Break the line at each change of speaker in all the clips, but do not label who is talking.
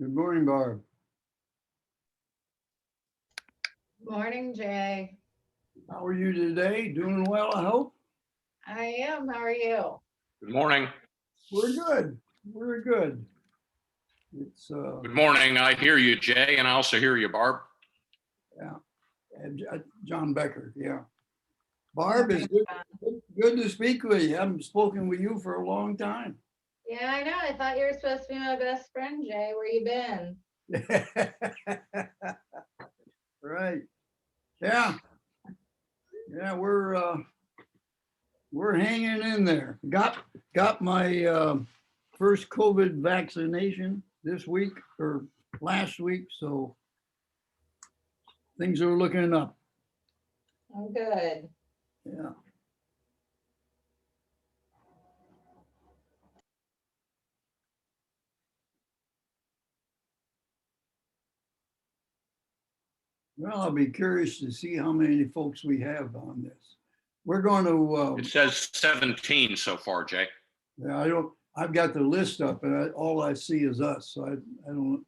Good morning, Barb.
Morning, Jay.
How are you today? Doing well, I hope?
I am. How are you?
Good morning.
We're good. We're good. It's,
Good morning. I hear you, Jay, and I also hear you, Barb.
John Becker, yeah. Barb, it's good to speak with you. I haven't spoken with you for a long time.
Yeah, I know. I thought you were supposed to be my best friend, Jay. Where you been?
Right. Yeah. Yeah, we're hanging in there. Got my first COVID vaccination this week or last week, so things are looking up.
I'm good.
Yeah. Well, I'll be curious to see how many folks we have on this. We're going to,
It says 17 so far, Jay.
yeah, I've got the list up and all I see is us. So I don't,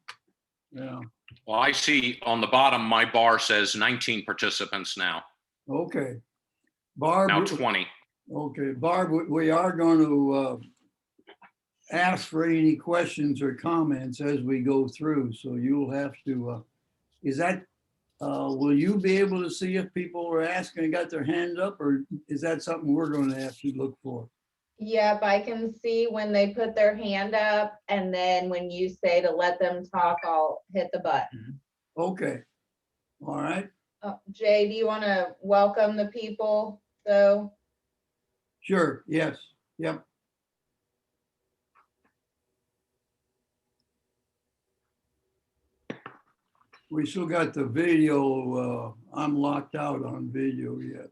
yeah.
Well, I see on the bottom, my bar says 19 participants now.
Okay. Barb.
Now 20.
Okay, Barb, we are going to ask for any questions or comments as we go through. So you'll have to, will you be able to see if people are asking and got their hand up, or is that something we're going to have to look for?
Yep, I can see when they put their hand up, and then when you say to let them talk, I'll hit the button.
Okay, all right,
Jay, do you want to welcome the people, though?
sure, yes, yep. We still got the video, I'm locked out on video yet.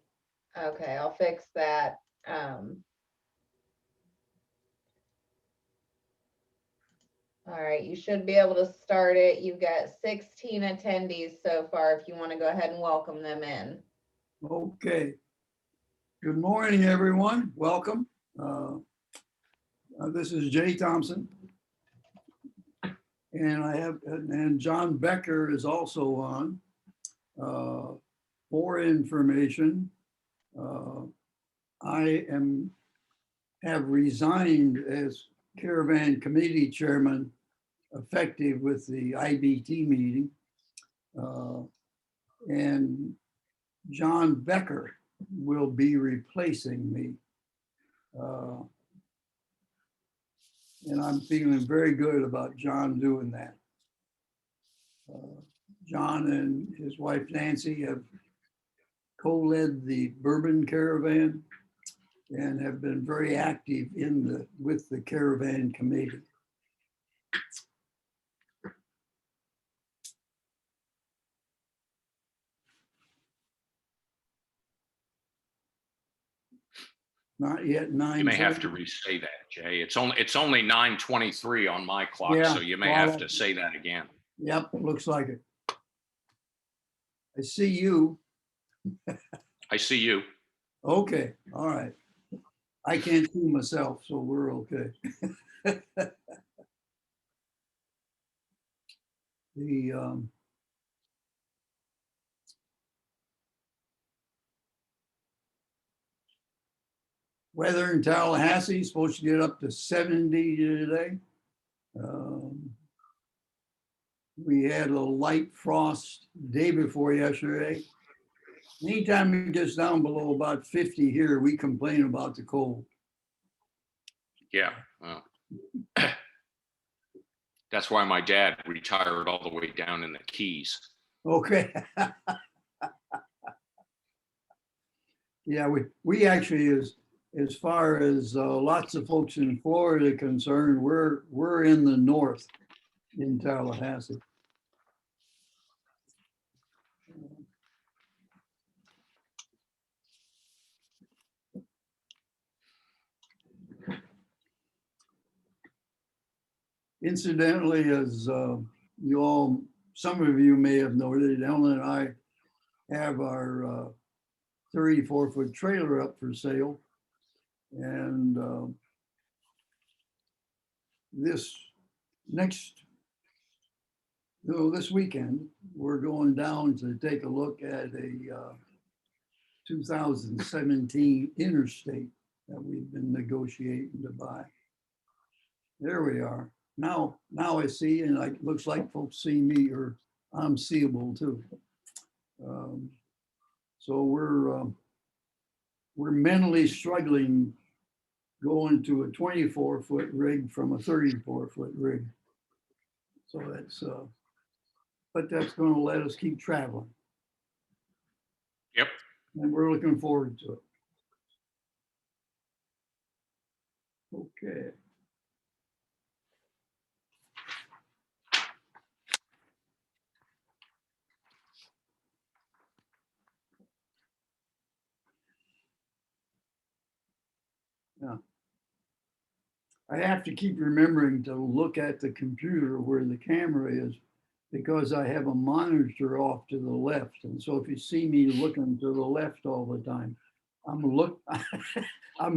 Okay, I'll fix that. All right, you should be able to start it. You've got 16 attendees so far, if you want to go ahead and welcome them in.
Okay. Good morning, everyone. Welcome. This is Jay Thompson. And John Becker is also on. For information, I have resigned as Caravan Committee Chairman effective with the IBT meeting. And John Becker will be replacing me. And I'm feeling very good about John doing that. John and his wife Nancy have co-led the Bourbon Caravan and have been very active with the Caravan Committee. Not yet 9.
You may have to re-say that, Jay. It's only 9:23 on my clock,
Yeah,
so you may have to say that again.
Yep, looks like it. I see you.
I see you.
Okay, all right. I can't see myself, so we're okay. The weather in Tallahassee is supposed to get up to 70 today. We had a light frost day before yesterday. Anytime it gets down below about 50 here, we complain about the cold.
Yeah. Well, that's why my dad retired all the way down in the Keys.
Okay. Yeah, we actually, as far as lots of folks in Florida are concerned, we're in the north in Tallahassee. Incidentally, as some of you may have noted, Ellen and I have our 34-foot trailer up for sale. And this next No, this weekend, we're going down to take a look at a 2017 interstate that we've been negotiating to buy. There we are. Now I see, and it looks like folks see me, or I'm seeable too. So we're mentally struggling going to a 24-foot rig from a 34-foot rig. So that's, but that's going to let us keep traveling.
Yep.
And we're looking forward to it. Okay. Yeah. I have to keep remembering to look at the computer where the camera is, because I have a monitor off to the left. And so if you see me looking to the left all the time, I'm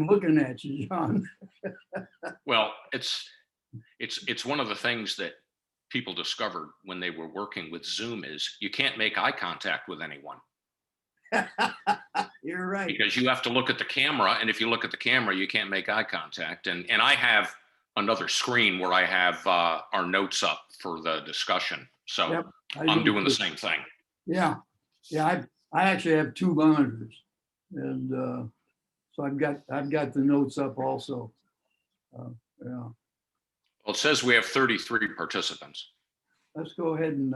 looking at you, John.
Well, it's one of the things that people discovered when they were working with Zoom is you can't make eye contact with anyone
You're right.
because you have to look at the camera. And if you look at the camera, you can't make eye contact. And I have another screen where I have our notes up for the discussion. So
Yep,
I'm doing the
too.
same thing.
Yeah, yeah. I actually have two monitors, and so I've got the notes up also. Yeah.
Well, it says we have 33 participants.
Let's go ahead and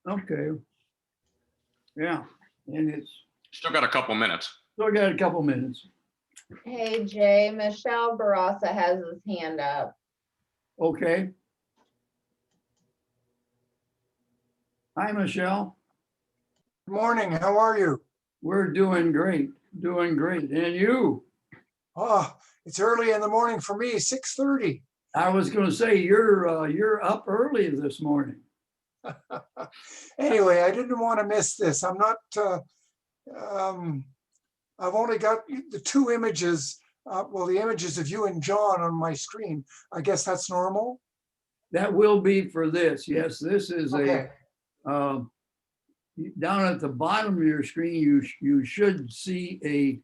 okay. Yeah, and it's
Still got a couple minutes.
still got a couple minutes.
Hey, Jay, Michelle Barasa has his hand up.
Okay. Hi, Michelle.
Good morning, how are you?
We're doing great, doing great. And you?
Oh, it's early in the morning for me, 6:30.
I was going to say you're up early this morning.
Anyway, I didn't want to miss this. I'm not, I've only got the two images, well, the images of you and John on my screen. I guess that's normal?
That will be for this. Yes, this is
Okay,
down at the bottom of your screen, you should see a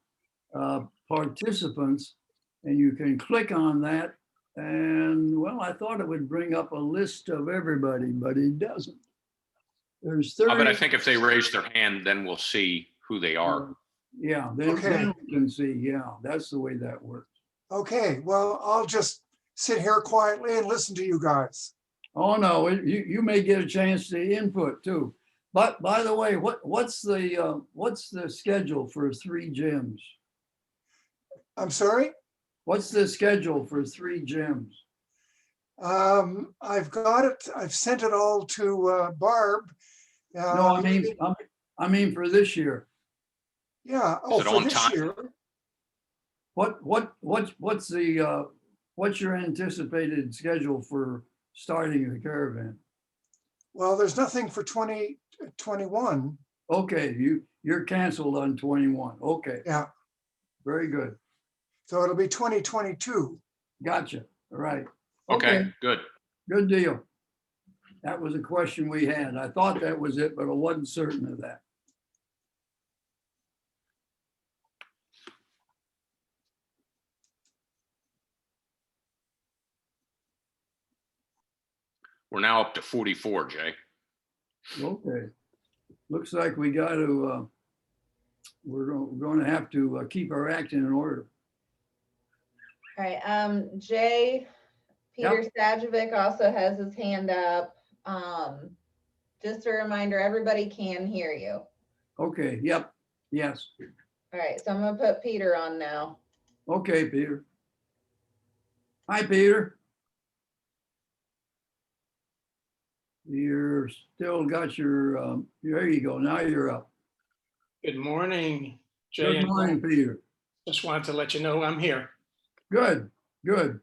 participants, and you can click on that. And well, I thought it would bring up a list of everybody, but it doesn't. There's 30.
But I think if they raise their hand, then we'll see who they are.
Yeah,
Okay.
then we can see. Yeah, that's the way that works.
okay, well, I'll just sit here quietly and listen to you guys.
Oh no, you may get a chance to input too. But by the way, what's the schedule for 3 gyms?
I'm sorry?
What's the schedule for 3 gyms?
I've got it, I've sent it all to Barb.
No, I mean for this year.
Yeah,
Is
oh,
it
for
on
this
time?
year.
What's your anticipated schedule for starting the caravan?
Well, there's nothing for 2021.
Okay, you're canceled on 21. Okay,
Yeah,
very good.
so it'll be 2022.
Gotcha. All right.
Okay, good.
Good deal. That was a question we had. I thought that was it, but I wasn't certain of that.
We're now up to 44, Jay.
Okay. Looks like we got to, we're going to have to keep our act in order.
All right, Jay, Peter Stajovic also has his hand up. Just a reminder, everybody can hear you.
Okay, yep, yes.
All right, so I'm gonna put Peter on now.
Okay, Peter. Hi, Peter. You're still got your, there you go. Now you're up.
Good morning, Jay.
Good
and
morning,
Paul.
Peter.
Just wanted to let you know I'm here.
Good, good.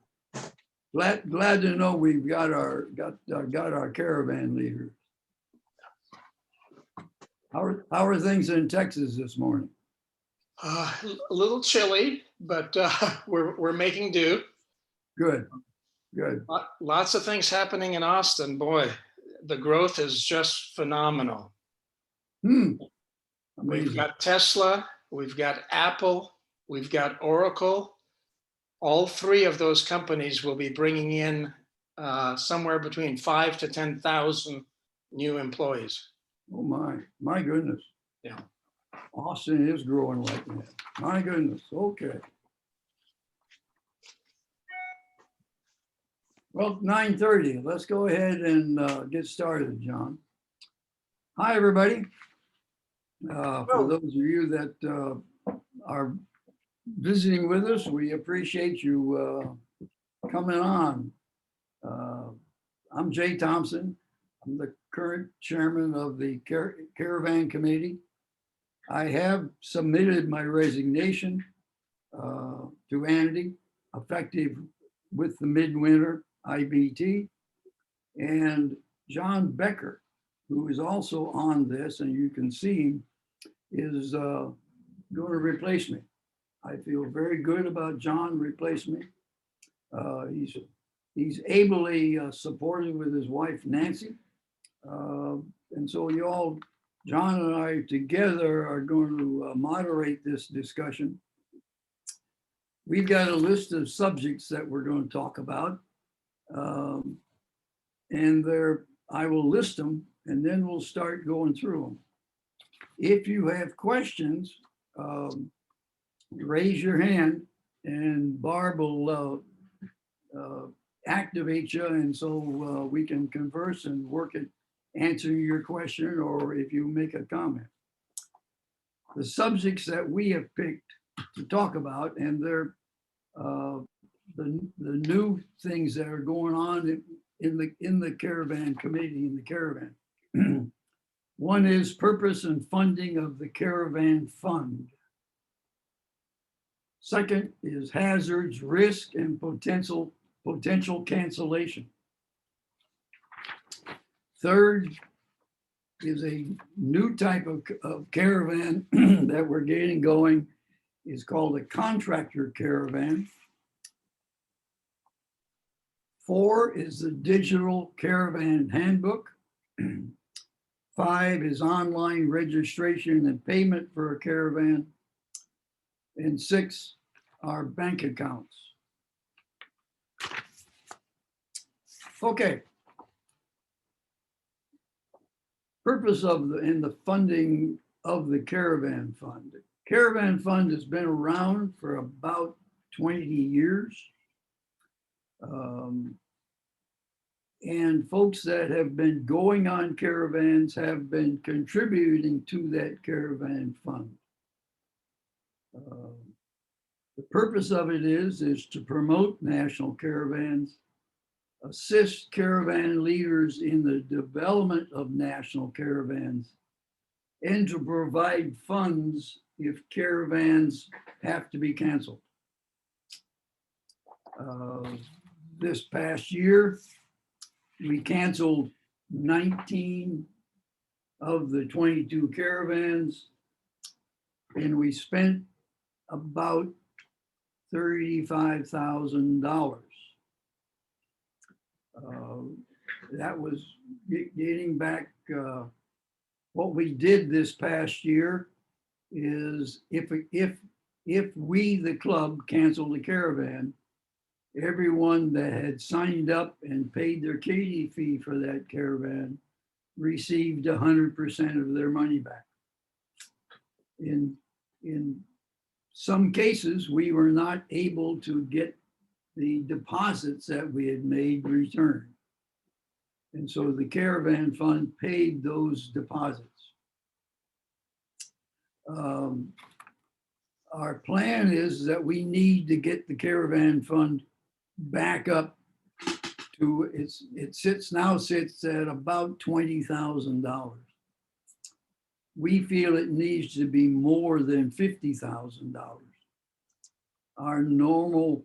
Glad to know we've got our caravan leader. How are things in Texas this morning?
A little chilly, but we're making do.
Good, Good.
Lots of things happening in Austin. Boy, the growth is just phenomenal.
Hmm.
We've
Amazing.
got Tesla, we've got Apple, we've got Oracle. All three of those companies will be bringing in somewhere between 5 to 10,000 new employees.
Oh, my goodness.
Yeah.
Austin is growing like that. My goodness. Okay. Well, 9:30. Let's go ahead and get started, John. Hi, everybody. For
Hello.
those of you that are visiting with us, we appreciate you coming on. I'm Jay Thompson. I'm the current chairman of the Caravan Committee. I have submitted my resignation to Andy, effective with the midwinter IBT. And John Becker, who is also on this, and you can see him, is going to replace me. I feel very good about John replacing me. He's ably supported with his wife, Nancy. And so you all, John and I together are going to moderate this discussion. We've got a list of subjects that we're going to talk about. And I will list them and then we'll start going through them. If you have questions, raise your hand and Barb will activate you, and so we can converse and work at answering your question, or if you make a comment. The subjects that we have picked to talk about, and they're the new things that are going on in the Caravan Committee, in the Caravan. One is purpose and funding of the Caravan Fund. Second is hazards, risk, and potential cancellation. Third is a new type of caravan that we're getting going. Is called a contractor caravan. 4 is the digital caravan handbook. 5 is online registration and payment for a caravan. And 6 are bank accounts. Okay. Purpose of the funding of the Caravan Fund. Caravan Fund has been around for about 20 years. And folks that have been going on caravans have been contributing to that Caravan Fund. The purpose of it is to promote national caravans, assist caravan leaders in the development of national caravans, and to provide funds if caravans have to be canceled. This past year, we canceled 19 of the 22 caravans, and we spent about $35,000. That was getting back. What we did this past year is if we, the club, canceled the caravan, everyone that had signed up and paid their kitty fee for that caravan received 100% of their money back. In some cases, we were not able to get the deposits that we had made returned. And so the Caravan Fund paid those deposits. Our plan is that we need to get the Caravan Fund back up to it sits at about $20,000. We feel it needs to be more than $50,000. Our normal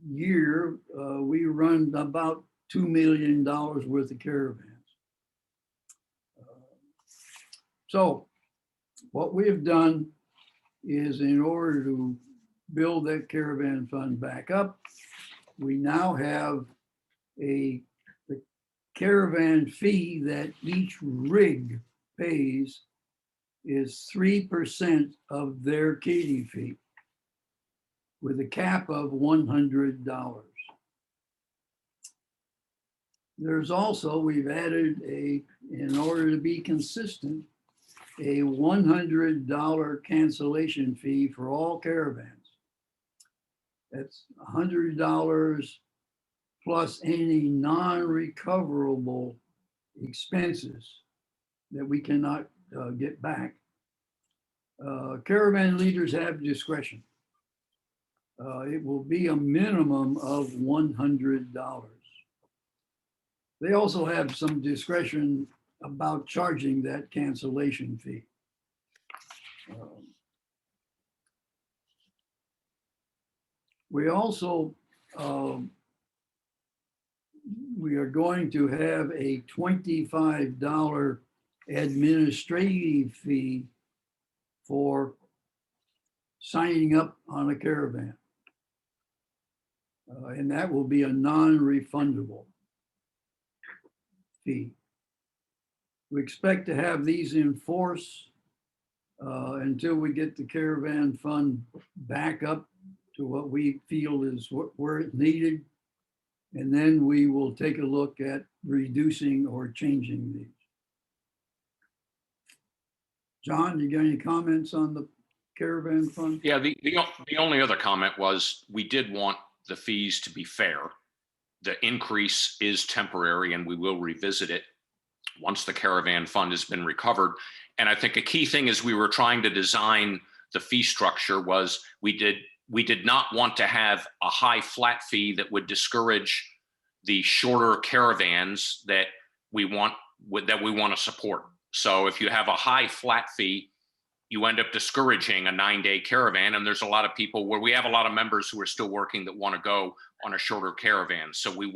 year, we run about $2 million worth of caravans. So what we have done is, in order to build that Caravan Fund back up, we now have the caravan fee that each rig pays is 3% of their kitty fee with a cap of $100. There's also, we've added in order to be consistent, a $100 cancellation fee for all caravans. That's $100 plus any non-recoverable expenses that we cannot get back. Caravan leaders have discretion. It will be a minimum of $100. They also have some discretion about charging that cancellation fee. We also, we are going to have a $25 administrative fee for signing up on a caravan. And that will be a non-refundable fee. We expect to have these in force until we get the caravan fund back up to what we feel is where it's needed. And then we will take a look at reducing or changing these. John, you got any comments on the caravan fund?
Yeah, the only other comment was we did want the fees to be fair. The increase is temporary and we will revisit it once the caravan fund has been recovered. And I think a key thing as we were trying to design the fee structure was we did not want to have a high flat fee that would discourage the shorter caravans that we want to support. So if you have a high flat fee, you end up discouraging a 9-day caravan. And there's a lot of people where we have a lot of members who are still working that want to go on a shorter caravan. So we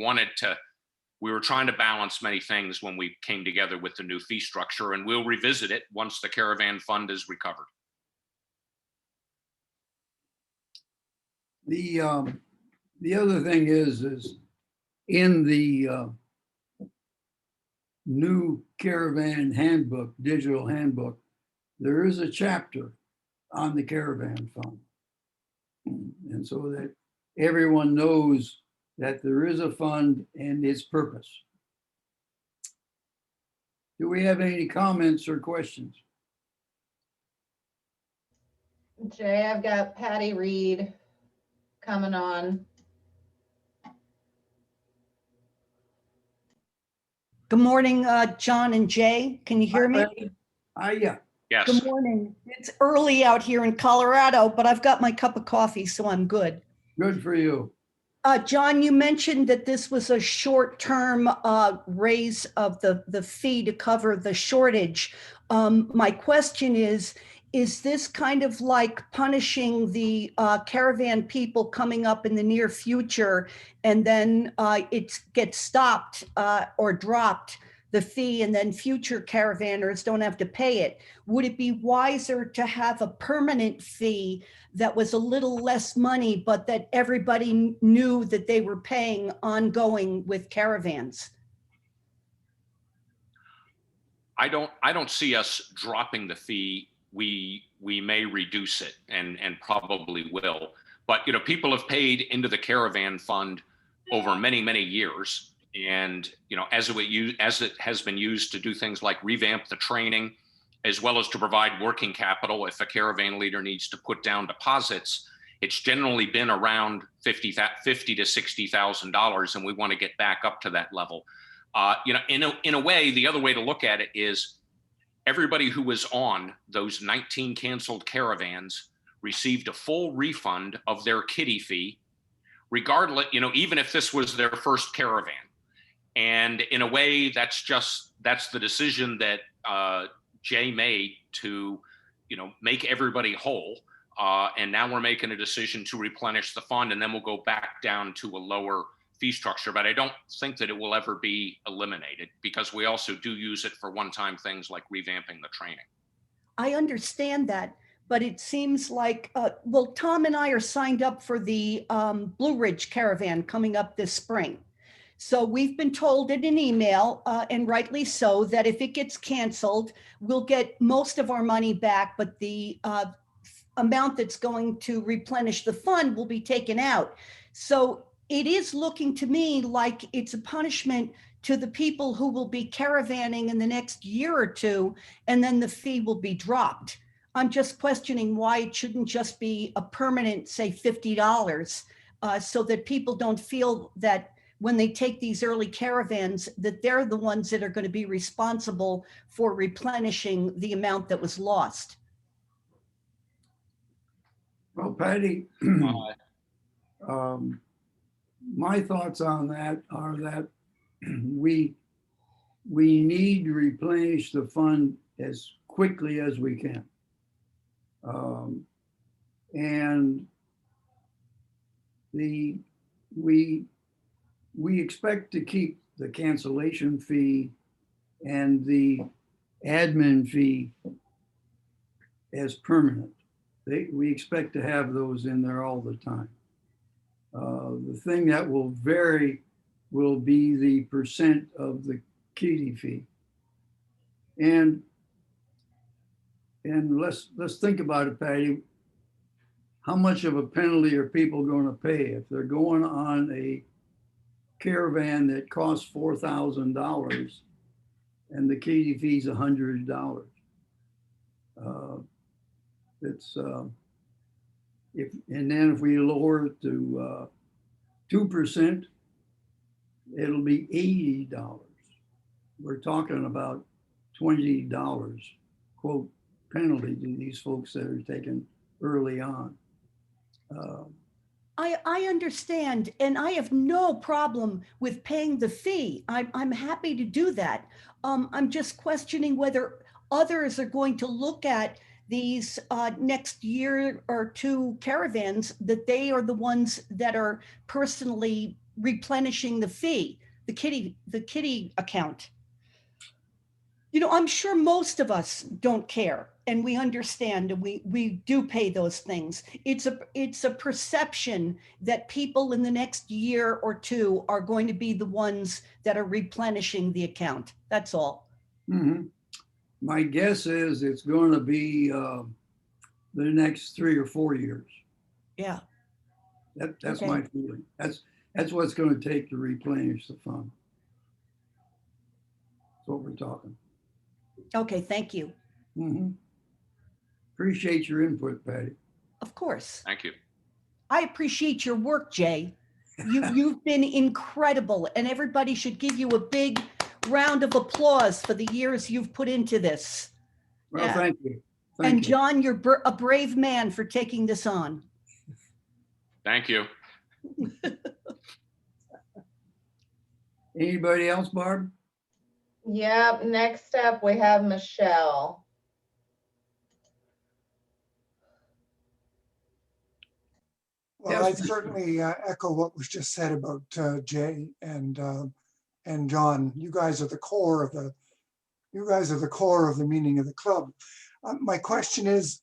were trying to balance many things when we came together with the new fee structure, and we'll revisit it once the caravan fund is recovered.
The other thing is in the new caravan handbook, digital handbook, there is a chapter on the caravan fund. And so that everyone knows that there is a fund and its purpose. Do we have any comments or questions?
Jay, I've got Patty Reed coming on.
Good morning, John and Jay. Can you hear me?
Yeah.
Yes.
Good morning. It's early out here in Colorado, but I've got my cup of coffee, so I'm good.
Good for you.
John, you mentioned that this was a short-term raise of the fee to cover the shortage. My question is this kind of like punishing the caravan people coming up in the near future, and then it gets stopped or dropped, the fee, and then future caravanners don't have to pay it? Would it be wiser to have a permanent fee that was a little less money, but that everybody knew that they were paying ongoing with caravans?
I don't see us dropping the fee. We may reduce it and probably will. But people have paid into the caravan fund over many years, and as it has been used to do things like revamp the training, as well as to provide working capital. If a caravan leader needs to put down deposits, it's generally been around $50,000 to $60,000, and we want to get back up to that level. In a way, the other way to look at it is everybody who was on those 19 canceled caravans received a full refund of their kitty fee, regardless, even if this was their first caravan. And in a way, that's the decision that Jay made to, make everybody whole. And now we're making a decision to replenish the fund, and then we'll go back down to a lower fee structure. But I don't think that it will ever be eliminated, because we also do use it for one-time things like revamping the training.
I understand that, but it seems like, well, Tom and I are signed up for the Blue Ridge Caravan coming up this spring. So we've been told in an email, and rightly so, that if it gets canceled, we'll get most of our money back, but the amount that's going to replenish the fund will be taken out. So it is looking to me like it's a punishment to the people who will be caravanning in the next year or two, and then the fee will be dropped. I'm just questioning why it shouldn't just be a permanent, say, $50, so that people don't feel that when they take these early caravans, that they're the ones that are going to be responsible for replenishing the amount that was lost.
Well, Patty, my thoughts on that are that we need to replenish the fund as quickly as we can. And we expect to keep the cancellation fee and the admin fee as permanent. We expect to have those in there all the time. The thing that will vary will be the percent of the kitty fee. And let's think about it, Patty. How much of a penalty are people going to pay if they're going on a caravan that costs $4,000 and the kitty fee's $100? It's if we lower it to 2%, it'll be $80. We're talking about $20, quote, penalty to these folks that are taken early on.
I understand, and I have no problem with paying the fee. I'm happy to do that. I'm just questioning whether others are going to look at these next year or two caravans, that they are the ones that are personally replenishing the fee, the kitty account. You know, I'm sure most of us don't care, and we understand, and we do pay those things. It's a perception that people in the next year or two are going to be the ones that are replenishing the account. That's all.
Mm-hmm. My guess is it's going to be the next 3 or 4 years.
Yeah.
That's
Okay.
my feeling. That's what it's going to take to replenish the fund. That's what we're talking.
Okay, thank you.
Mm-hmm. Appreciate your input, Patty.
Of course.
Thank you.
I appreciate your work, Jay. You've been incredible, and everybody should give you a big round of applause for the years you've put into this.
Well,
Yeah.
thank you.
And
Thank you.
John, you're a brave man for taking this on.
Thank you.
Anybody else, Barb?
Yep, next up we have Michelle.
Well,
Yes.
I certainly echo what was just said about Jay and John. You guys are the core of the meaning of the club. My question is,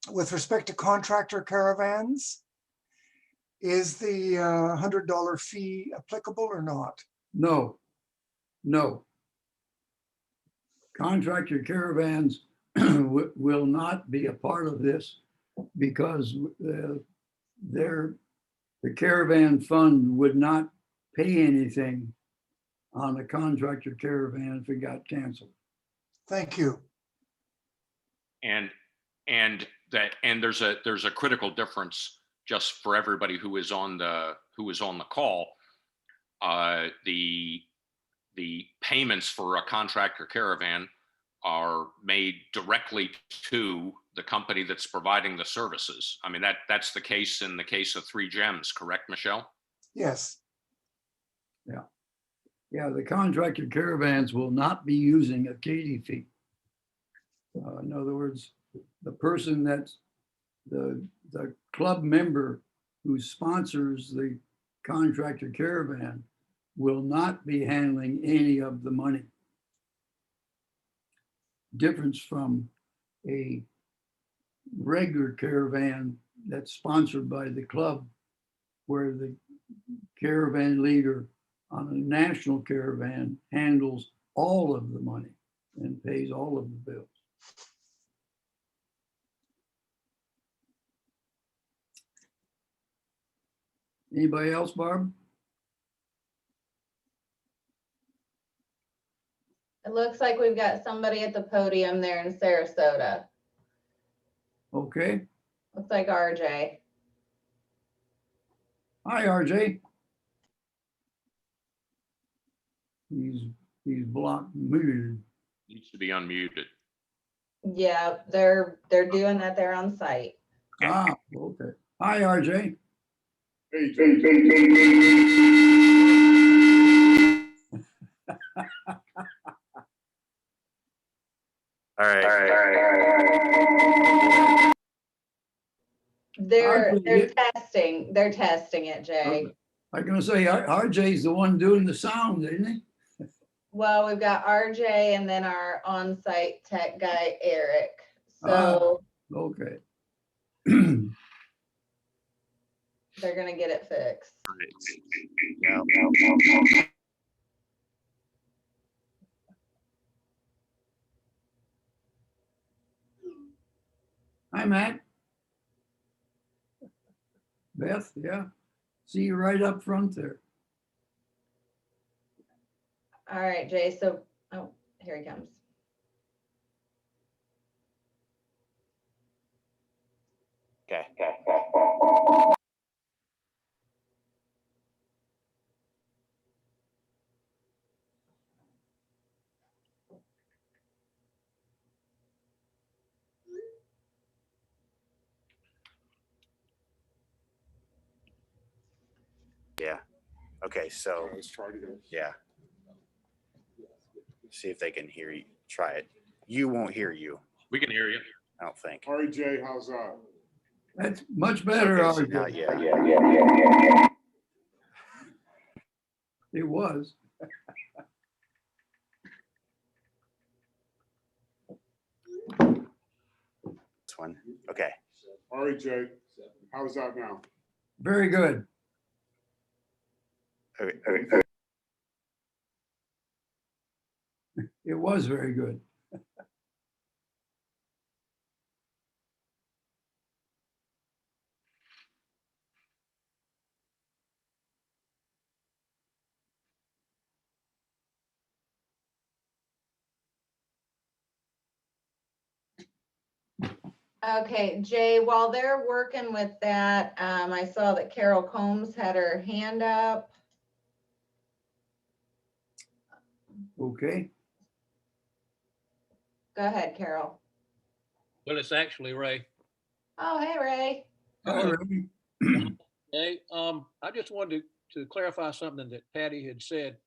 with respect to contractor caravans, is the $100 fee applicable or not?
No. Contractor caravans will not be a part of this because the caravan fund would not pay anything on a contractor caravan if it got canceled.
Thank you.
And there's a critical difference just for everybody who is on the call. The payments for a contractor caravan are made directly to the company that's providing the services. I mean, that's the case in the case of Three Gems, correct, Michelle?
Yes.
Yeah, the contractor caravans will not be using a kitty fee. In other words, the person that's the club member who sponsors the contractor caravan will not be handling any of the money. Difference from a regular caravan that's sponsored by the club, where the caravan leader on a national caravan handles all of the money and pays all of the bills. Anybody else, Barb?
It looks like we've got somebody at the podium there in Sarasota.
Okay.
Looks like RJ.
Hi, RJ. He's blocked, muted.
Needs to be unmuted.
Yeah, they're doing that there on site.
Ah, okay. Hi, RJ.
All right.
They're
RJ,
testing it, Jay.
I'm gonna say RJ's the one doing the sound, isn't he?
Well, we've got RJ and then our on-site tech guy, Eric. So
Okay.
they're gonna get it fixed.
Yeah.
Hi, Matt. Beth, yeah. See you right up front there.
All right, Jay. So, oh, here he comes.
Okay. Yeah. Okay. So, yeah. See if they can hear you. Try it. You won't hear you,
We can hear you.
I don't think.
All right, Jay, how's that?
That's much better,
Okay, so
RJ.
now, yeah.
It was.
This one. Okay.
All right, Jay, how's that now?
Very good.
Okay.
It was very good.
Okay, Jay, while they're working with that, I saw that Carol Combs had her hand up.
Okay.
Go ahead, Carol.
Well, it's actually Ray.
Oh, hey, Ray.
All right.
Hey, I just wanted to clarify something that Patty had said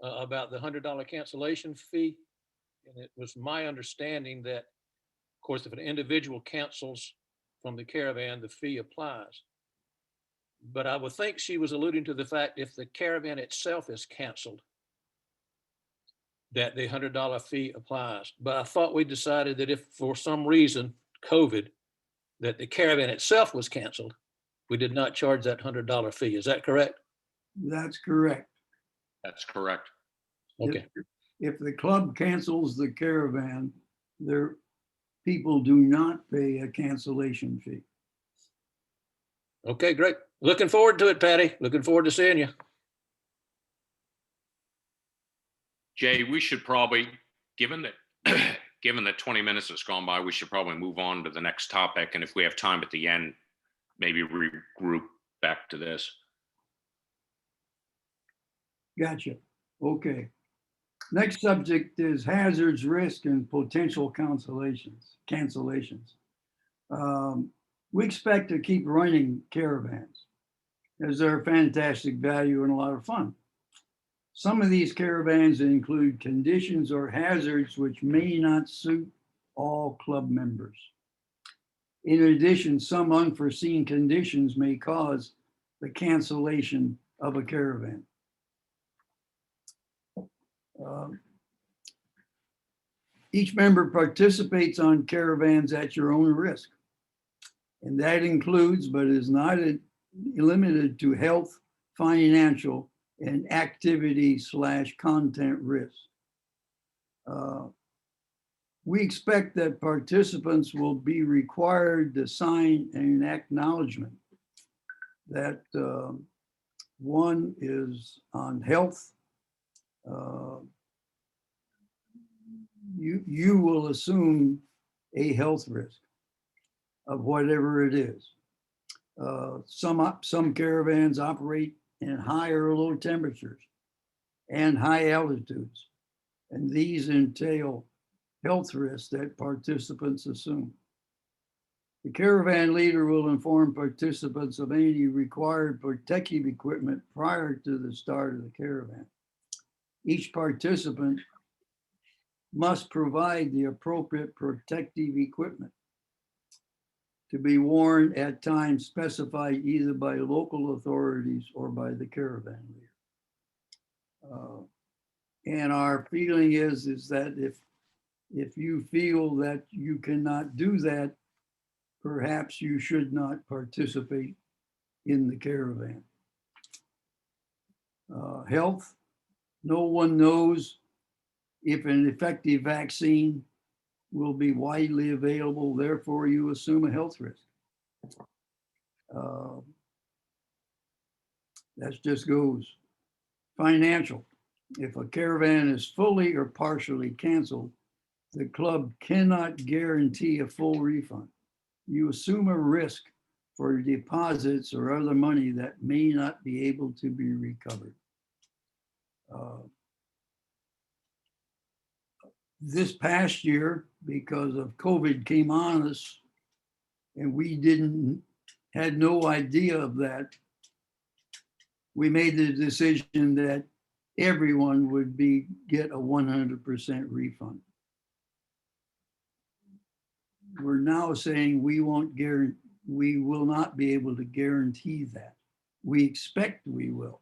about the $100 cancellation fee. And it was my understanding that, of course, if an individual cancels from the caravan, the fee applies. But I would think she was alluding to the fact if the caravan itself is canceled, that the $100 fee applies. But I thought we decided that if for some reason, COVID, that the caravan itself was canceled, we did not charge that $100 fee. Is that correct?
That's correct.
That's correct.
Okay.
If the club cancels the caravan, their people do not pay a cancellation fee.
Okay, great. Looking forward to it, Patty. Looking forward to seeing you.
Jay, we should probably, given that given that 20 minutes has gone by, we should probably move on to the next topic. And if we have time at the end, maybe regroup back to this.
Gotcha. Okay. Next subject is hazards, risk, and potential cancellations. We expect to keep running caravans as they're a fantastic value and a lot of fun. Some of these caravans include conditions or hazards which may not suit all club members. In addition, some unforeseen conditions may cause the cancellation of a caravan. Each member participates on caravans at your own risk. And that includes, but is not limited to health, financial, and activity/content risks. We expect that participants will be required to sign an acknowledgement that one is on health. You will assume a health risk of whatever it is. Some caravans operate in high or low temperatures and high altitudes, and these entail health risks that participants assume. The caravan leader will inform participants of any required protective equipment prior to the start of the caravan. Each participant must provide the appropriate protective equipment to be worn at times specified either by local authorities or by the caravan leader. And our feeling is that if you feel that you cannot do that, perhaps you should not participate in the caravan. Health, no one knows if an effective vaccine will be widely available, therefore you assume a health risk. That just goes. Financial, if a caravan is fully or partially canceled, the club cannot guarantee a full refund. You assume a risk for deposits or other money that may not be able to be recovered. This past year, because of COVID came on us and we had no idea of that, we made the decision that everyone would get a 100% refund. We're now saying we will not be able to guarantee that. We expect we will.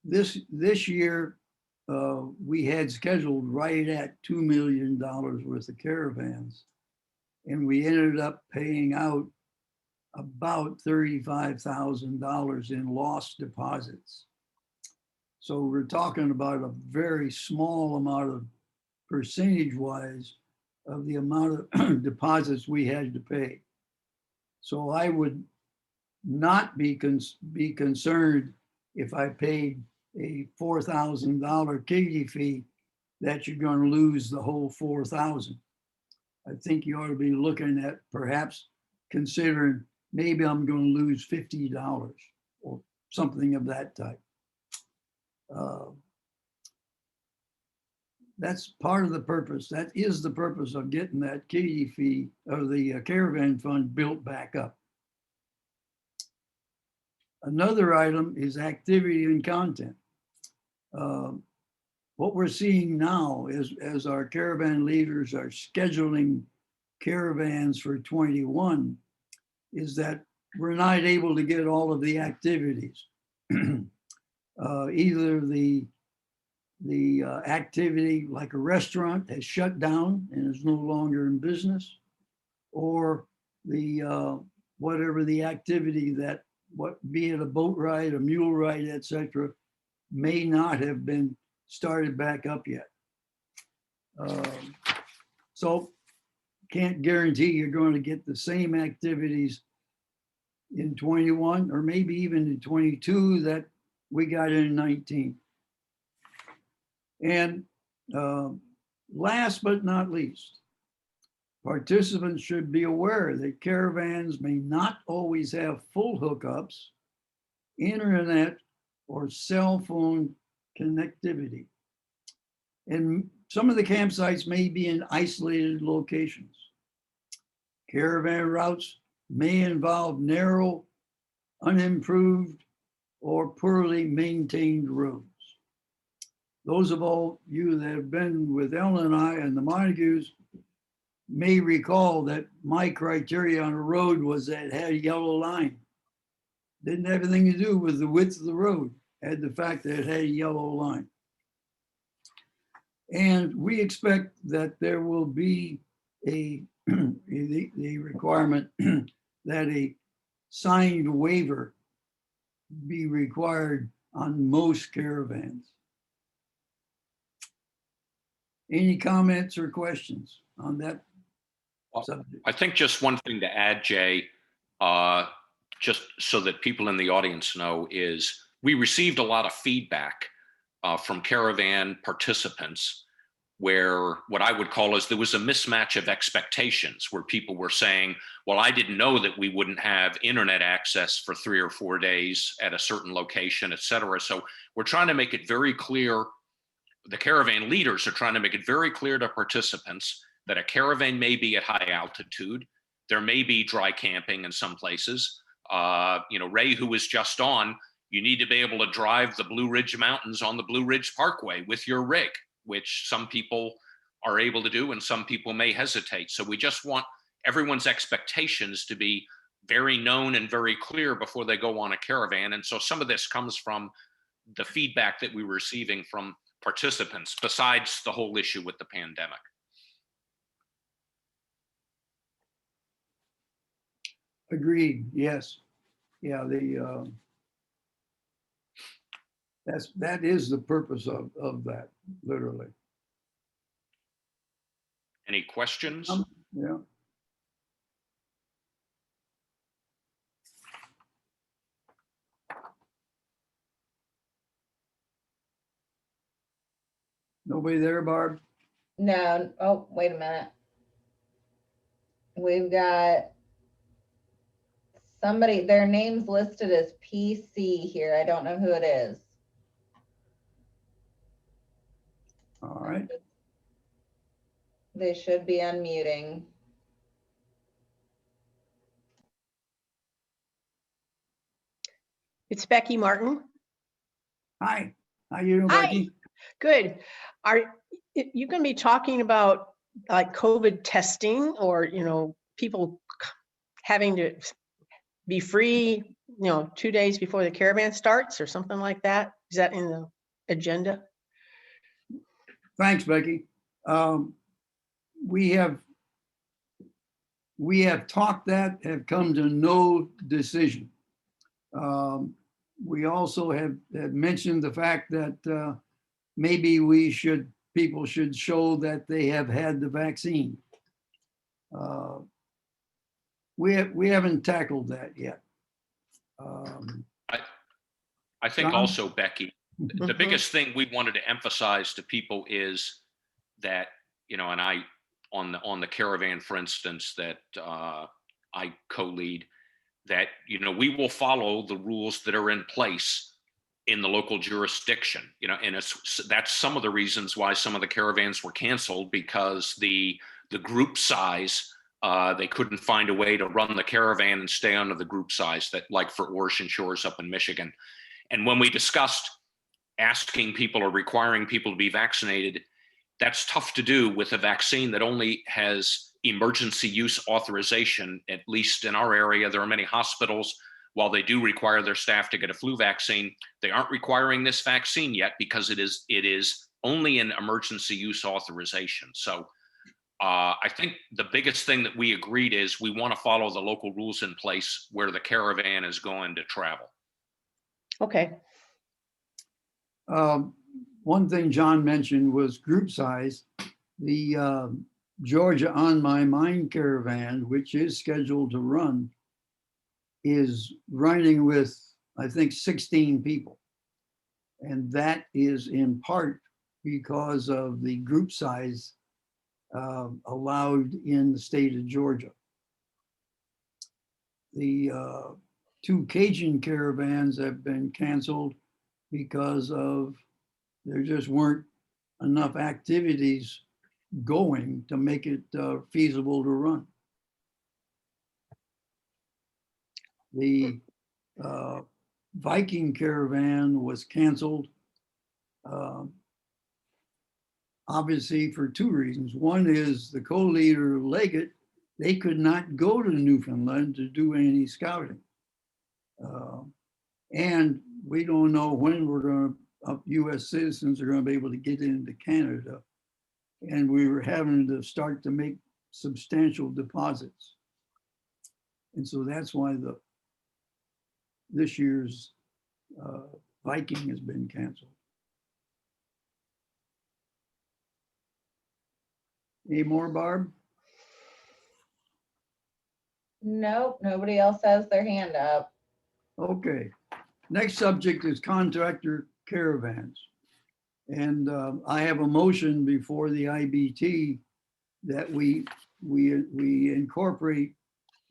This year, we had scheduled right at $2 million worth of caravans, and we ended up paying out about $35,000 in lost deposits. So we're talking about a very small amount of percentage-wise of the amount of deposits we had to pay. So I would not be concerned if I paid a $4,000 Katie fee that you're going to lose the whole $4,000. I think you ought to be looking at perhaps considering maybe I'm going to lose $50 or something of that type. That's part of the purpose. That is the purpose of getting that Katie fee or the caravan fund built back up. Another item is activity and content. What we're seeing now is as our caravan leaders are scheduling caravans for 21 is that we're not able to get all of the activities. Either the activity like a restaurant has shut down and is no longer in business, or the whatever the activity that be it a boat ride, a mule ride, etc., may not have been started back up yet. So can't guarantee you're going to get the same activities in 21 or maybe even in 22 that we got in 19. And last but not least, participants should be aware that caravans may not always have full hookups, internet, or cell phone connectivity. And some of the campsites may be in isolated locations. Caravan routes may involve narrow, unimproved, or poorly maintained roads. Those of all you that have been with Ellen and I and the Montagues may recall that my criteria on a road was that it had a yellow line. Didn't have anything to do with the width of the road, had the fact that it had a yellow line. And we expect that there will be the requirement that a signed waiver be required on most caravans. Any comments or questions on that subject?
I think just one thing to add, Jay, just so that people in the audience know, is we received a lot of feedback from Caravan participants where what I would call is there was a mismatch of expectations, where people were saying, well, I didn't know that we wouldn't have internet access for 3 or 4 days at a certain location, et cetera. So we're trying to make it very clear, the Caravan leaders are trying to make it very clear to participants that a caravan may be at high altitude. There may be dry camping in some places. Ray, who was just on, you need to be able to drive the Blue Ridge Mountains on the Blue Ridge Parkway with your rig, which some people are able to do and some people may hesitate. So we just want everyone's expectations to be very known and very clear before they go on a caravan. And so some of this comes from the feedback that we were receiving from participants, besides the whole issue with the pandemic.
Agreed, yes. Yeah, that is the purpose of that, literally.
Any questions?
Yeah. Nobody there, Barb?
No, oh, wait a minute. We've got somebody, their name's listed as PC here. I don't know who it is.
All right.
They should be unmuting.
It's Becky Martin.
Hi, how you doing,
Hi.
Becky?
Good. Are you going to be talking about like COVID testing, or, people having to be free, 2 days before the caravan starts or something like that? Is that in the agenda?
Thanks, Becky. We have talked that, have come to no decision. We also have mentioned the fact that maybe people should show that they have had the vaccine. We haven't tackled that yet.
I think
John?
also, Becky, the biggest thing we wanted to emphasize to people is that, and I, on the caravan, for instance, that I co-lead, that, we will follow the rules that are in place in the local jurisdiction, and that's some of the reasons why some of the caravans were canceled, because the group size, they couldn't find a way to run the caravan and stay under the group size, that, like for Ocean Shores up in Michigan. And when we discussed asking people or requiring people to be vaccinated, that's tough to do with a vaccine that only has emergency use authorization. At least in our area, there are many hospitals, while they do require their staff to get a flu vaccine, they aren't requiring this vaccine yet because it is only an emergency use authorization. So I think the biggest thing that we agreed is we want to follow the local rules in place where the caravan is going to travel.
Okay.
One thing John mentioned was group size. The Georgia On My Mind caravan, which is scheduled to run, is running with, I think, 16 people. And that is in part because of the group size allowed in the state of Georgia. The 2 Cajun caravans have been canceled because there just weren't enough activities going to make it feasible to run. The Viking caravan was canceled, obviously for 2 reasons. One is the co-leader Leggett, they could not go to Newfoundland to do any scouting. And we don't know when US citizens are going to be able to get into Canada. And we were having to start to make substantial deposits. And so that's why this year's Viking has been canceled. Any more, Barb?
Nope, nobody else has their hand up.
Okay. Next subject is contractor caravans. And I have a motion before the IBT that we incorporate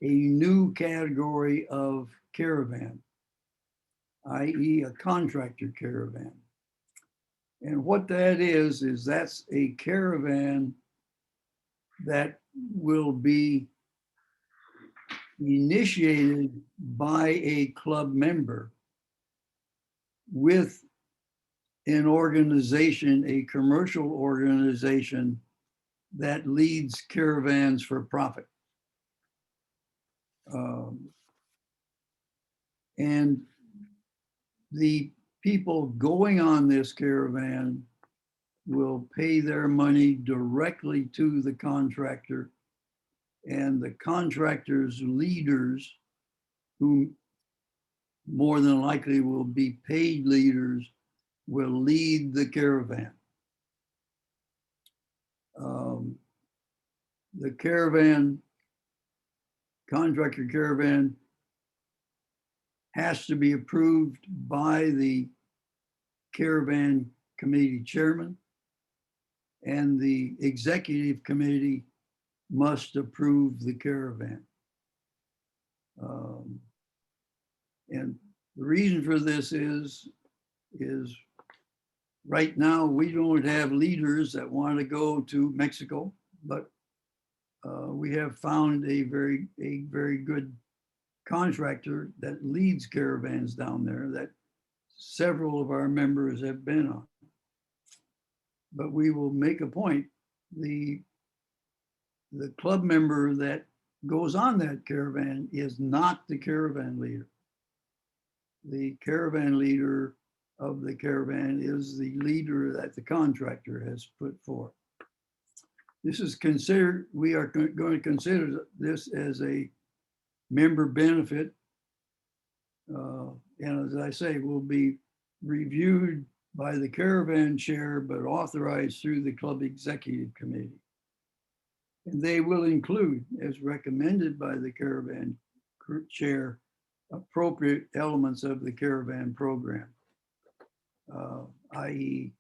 a new category of caravan, i.e. a contractor caravan. And what that is that's a caravan that will be initiated by a club member with an organization, a commercial organization that leads caravans for profit. And the people going on this caravan will pay their money directly to the contractor, and the contractor's leaders, who more than likely will be paid leaders, will lead the caravan. The caravan, contractor caravan, has to be approved by the caravan committee chairman, and the executive committee must approve the caravan. And the reason for this is right now we don't have leaders that want to go to Mexico, but we have found a very good contractor that leads caravans down there that several of our members have been on. But we will make a point. The club member that goes on that caravan is not the caravan leader. The caravan leader of the caravan is the leader that the contractor has put forth. This is considered, we are going to consider this as a member benefit. And as I say, will be reviewed by the caravan chair, but authorized through the club executive committee. And they will include, as recommended by the caravan chair, appropriate elements of the caravan program, i.e.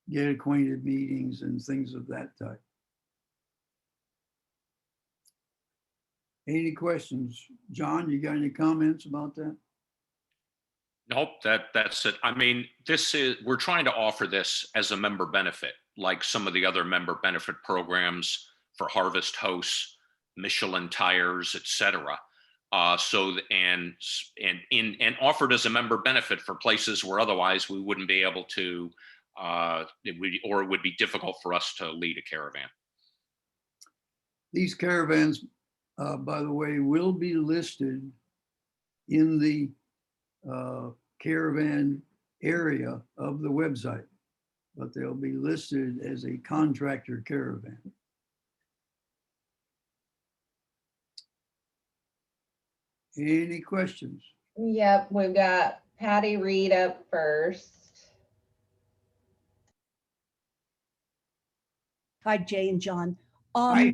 get acquainted meetings and things of that type. Any questions? John, you got any comments about that?
Nope, that's it. I mean, we're trying to offer this as a member benefit, like some of the other member benefit programs for Harvest Hosts, Michelin tires, etc. And offered as a member benefit for places where otherwise we wouldn't be able to, it would be difficult for us to lead a caravan.
These caravans, by the way, will be listed in the caravan area of the website, but they'll be listed as a contractor caravan. Any questions?
Yep, we've got Patty Reed up first.
Hi, Jay and John.
Hi.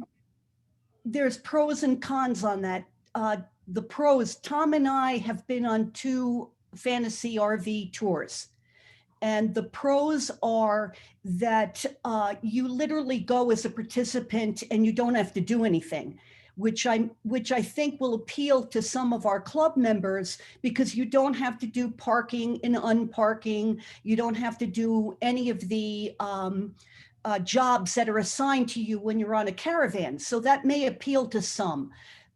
There's pros and cons on that. The pros, Tom and I have been on 2 fantasy RV tours. And the pros are that you literally go as a participant and you don't have to do anything, which I think will appeal to some of our club members, because you don't have to do parking and unparking. You don't have to do any of the jobs that are assigned to you when you're on a caravan. So that may appeal to some.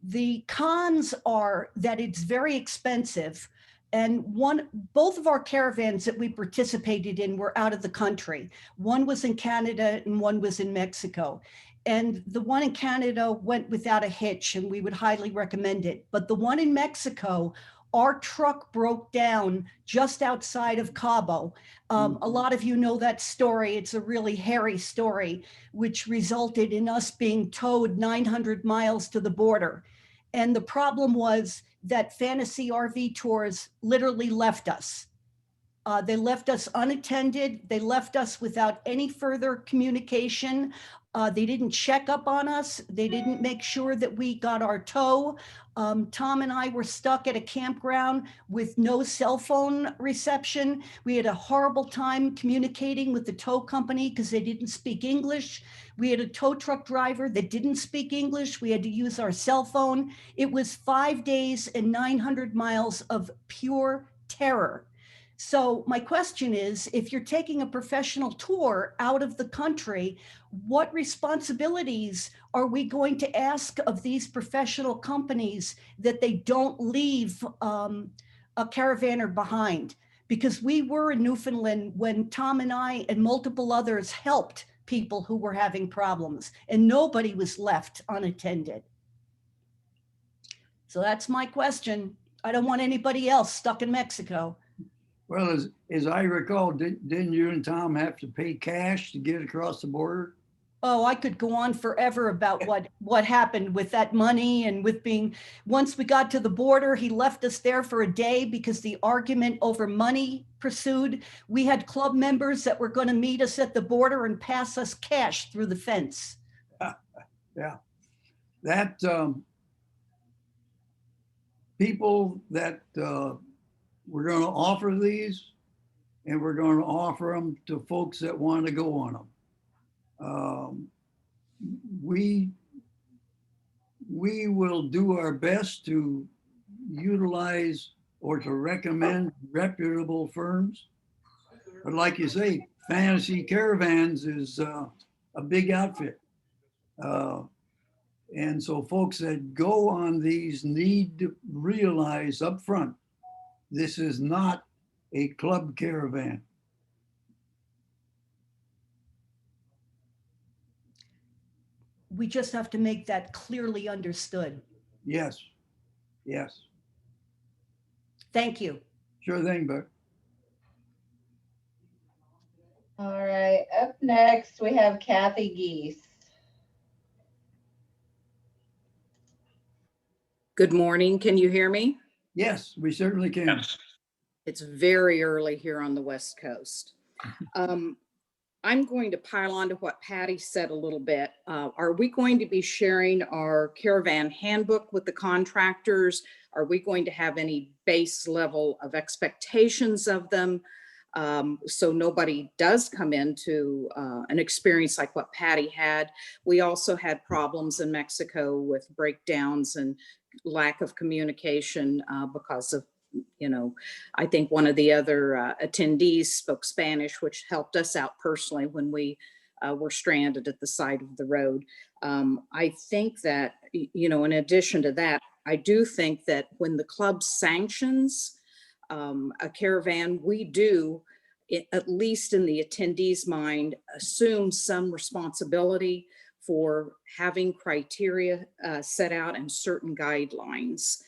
The cons are that it's very expensive. And both of our caravans that we participated in were out of the country. One was in Canada and one was in Mexico. And the one in Canada went without a hitch, and we would highly recommend it. But the one in Mexico, our truck broke down just outside of Cabo. A lot of you know that story. It's a really hairy story, which resulted in us being towed 900 miles to the border. And the problem was that Fantasy RV Tours literally left us. They left us unattended. They left us without any further communication. They didn't check up on us. They didn't make sure that we got our tow. Tom and I were stuck at a campground with no cell phone reception. We had a horrible time communicating with the tow company because they didn't speak English. We had a tow truck driver that didn't speak English. We had to use our cell phone. It was 5 days and 900 miles of pure terror. So my question is, if you're taking a professional tour out of the country, what responsibilities are we going to ask of these professional companies that they don't leave a caravaner behind? Because we were in Newfoundland when Tom and I and multiple others helped people who were having problems, and nobody was left unattended. So that's my question. I don't want anybody else stuck in Mexico.
Well, as I recall, didn't you and Tom have to pay cash to get across the border?
Oh, I could go on forever about what happened with that money and with being, once we got to the border, he left us there for a day because the argument over money pursued. We had club members that were going to meet us at the border and pass us cash through the fence.
Yeah, that people that we're going to offer these, and we're going to offer them to folks that want to go on them. We will do our best to utilize or to recommend reputable firms. But like you say, Fantasy Caravans is a big outfit. And so folks that go on these need to realize up front, this is not a club caravan.
We just have to make that clearly understood.
Yes, yes,
Thank you.
sure thing, Buck.
All right, up next, we have Kathy Geese.
Good morning. Can you hear me?
Yes, we certainly can.
It's very early here on the West Coast. I'm going to pile on to what Patty said a little bit. Are we going to be sharing our caravan handbook with the contractors? Are we going to have any base level of expectations of them? So nobody does come into an experience like what Patty had. We also had problems in Mexico with breakdowns and lack of communication because of, you know, I think one of the other attendees spoke Spanish, which helped us out personally when we were stranded at the side of the road. I think that, you know, in addition to that, I do think that when the club sanctions a caravan, we do, at least in the attendee's mind, assume some responsibility for having criteria set out and certain guidelines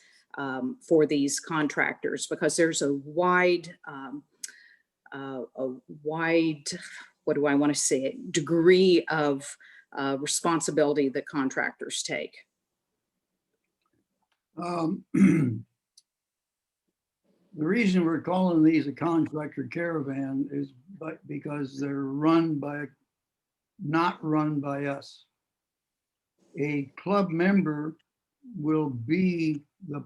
for these contractors, because there's a wide, what do I want to say, degree of responsibility that contractors take.
The reason we're calling these a contractor caravan is because they're not run by us. A club member will be the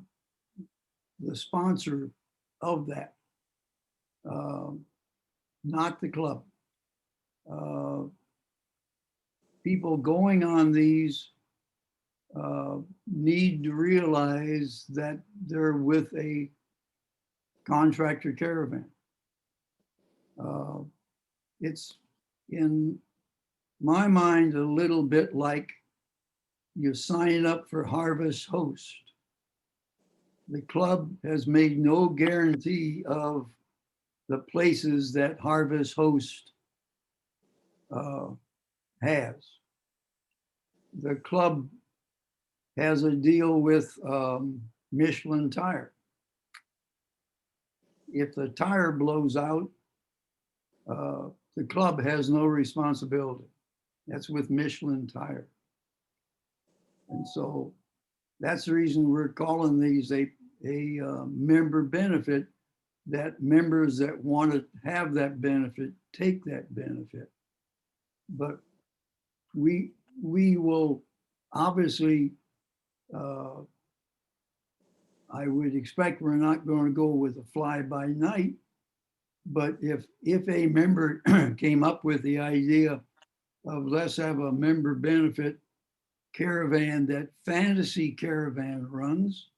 sponsor of that, not the club. People going on these need to realize that they're with a contractor caravan. It's, in my mind, a little bit like you sign up for Harvest Host. The club has made no guarantee of the places that Harvest Host has. The club has a deal with Michelin Tire. If the tire blows out, the club has no responsibility. That's with Michelin Tire. And so That's the reason we're calling these a member benefit, that members that want to have that benefit, take that benefit. But we will obviously, I would expect we're not going to go with a fly by night. But if a member came up with the idea of let's have a member benefit caravan that Fantasy Caravan runs,